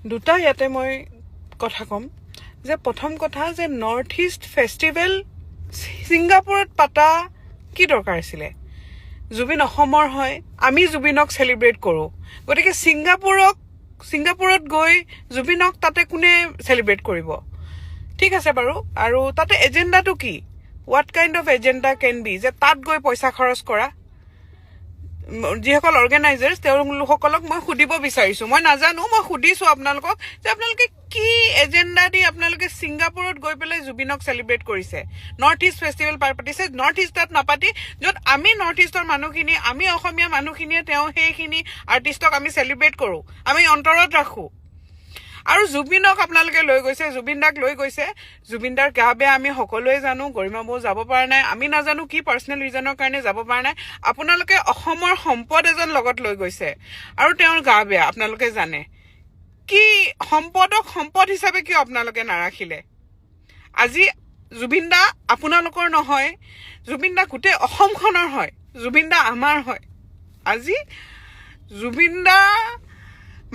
দুটা ইয়াতে মই কথা কম যে প্ৰথম কথা যে নৰ্থ ইষ্ট ফেষ্টিভেল ছিংগাপুৰত পাতা কি দৰকাৰ আছিলে জুবিন অসমৰ হয় আমি জুবিনক চেলিব্ৰেট কৰোঁ গতিকে ছিংগাপুৰত গৈ জুবিনক তাতে কোনে চেলিব্ৰেট কৰিব ঠিক আছে বাৰু আৰু তাতে এজেণ্ডাটো কি what kind of agenda can be যে তাত গৈ পইচা খৰচ কৰা যিসকল অৰ্গেনাইজাৰ্ছ তেওঁলোকসকলক মই সুধিব বিচাৰিছোঁ মই নাজানো মই সুধিছোঁ আপোনালোকক যে আপোনালোকে কি এজেণ্ডা দি আপোনালোকে ছিংগাপুৰত গৈ পেলাই জুবিনক চেলিব্ৰেট কৰিছে নৰ্থ ইষ্ট ফেষ্টিভেল পাতিছে নৰ্থ ইষ্টত নাপাতি য'ত আমি নৰ্থ ইষ্টৰ মানুহখিনি আমি অসমীয়া মানুহখিনিয়ে তেওঁ সেইখিনি আৰ্টিষ্টক আমি চেলিব্ৰেট কৰোঁ আমি অন্তৰত ৰাখোঁ আৰু জুবিনক আপোনালোকে লৈ গৈছে জুবিন দাক লৈ গৈছে জুবিন দাৰ গা বেয়া আমি সকলোৱে জানো গৰিমা বৌ যাব পৰা নাই আমি নাজানো কি পাৰ্চনেল ৰিজনৰ কাৰণে যাব পৰা নাই আপোনালোকে অসমৰ সম্পদ এজন লগত লৈ গৈছে আৰু তেওঁৰ গা বেয়া আপোনালোকে জানে কি সম্পদক সম্পদ হিচাপে কিয় আপোনালোকে নাৰাখিলে আজি জুবিন দা আপোনালোকৰ নহয় জুবিন দা গোটেই অসমখনৰ হয় জুবিন দা আমাৰ হয় আজি জুবিন দা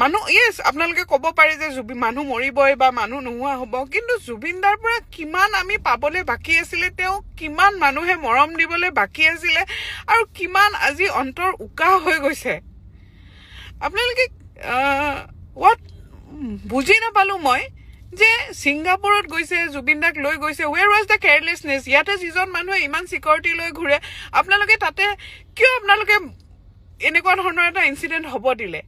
মানুহ ইয়েছ আপোনালোকে ক'ব পাৰে যে মানুহ মৰিবই বা মানুহ নোহোৱা হ'ব কিন্তু জুবিন দাৰ পৰা কিমান আমি পাবলৈ বাকী আছিলে তেওঁ কিমান মানুহে মৰম দিবলৈ বাকী আছিলে আৰু কিমান আজি অন্তৰ উকা হৈ গৈছে আপোনালোকে বুজি নাপালোঁ মই যে ছিংগাপুৰত গৈছে জুবিন দাক লৈ গৈছে ৱেৰ ৱাজ দ্য কেয়াৰলেছনেছ ইয়াতে যিজন মানুহে ইমান চিকিউৰিটি লৈ ঘূৰে আপোনালোকে তাতে কিয় আপোনালোকে এনেকুৱা ধৰণৰ এটা ইনচিডেণ্ট হ'ব দিলে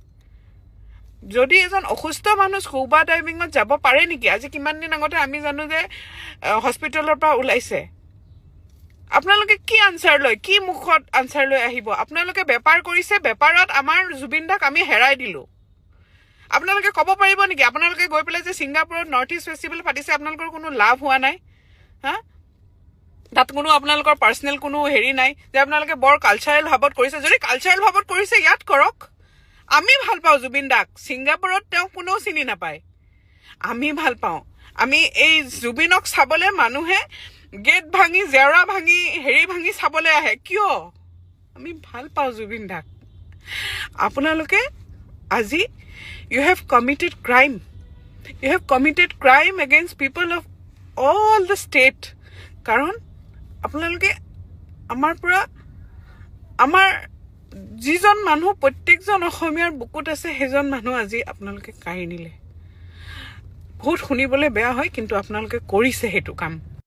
যদি এজন অসুস্থ মানুহ স্কুবা ডাইভিঙত যাব পাৰে নেকি আজি কিমান দিন আগতে আমি জানো যে হস্পিটেলৰ পৰা ওলাইছে আপোনালোকে কি আনচাৰ লয় কি মুখত আনচাৰ লৈ আহিব আপোনালোকে বেপাৰ কৰিছে বেপাৰত আমাৰ জুবিন দাক আমি হেৰাই দিলোঁ আপোনালোকে ক'ব পাৰিব নেকি আপোনালোকে গৈ পেলাই যে ছিংগাপুৰত নৰ্থ ইষ্ট ফেষ্টিভেল পাতিছে আপোনালোকৰ কোনো লাভ হোৱা নাই হা তাত কোনো আপোনালোকৰ পাৰ্চনেল কোনো হেৰি নাই যে আপোনালোকে বৰ কালচাৰেল ভাৱত কৰিছে যদি কালচাৰেল ভাৱত কৰিছে ইয়াত কৰক আমি ভাল পাওঁ জুবিন দাক ছিংগাপুৰত তেওঁক কোনেও চিনি নাপায় আমি ভাল পাওঁ আমি এই জুবিনক চাবলৈ মানুহে গেট ভাঙি জেওৰা ভাঙি হেৰি ভাঙি চাবলৈ আহে কিয় আমি ভাল পাওঁ জুবিন দাক আপোনালোকে আজি you have committed crime against people of all the state কাৰণ আপোনালোকে আমাৰ যিজন মানুহ প্ৰত্যেকজন অসমীয়াৰ বুকুত আছে সেইজন মানুহ আজি আপোনালোকে কাঢ়ি নিলে বহুত শুনিবলৈ বেয়া হয় কিন্তু আপোনালোকে কৰিছে সেইটো কাম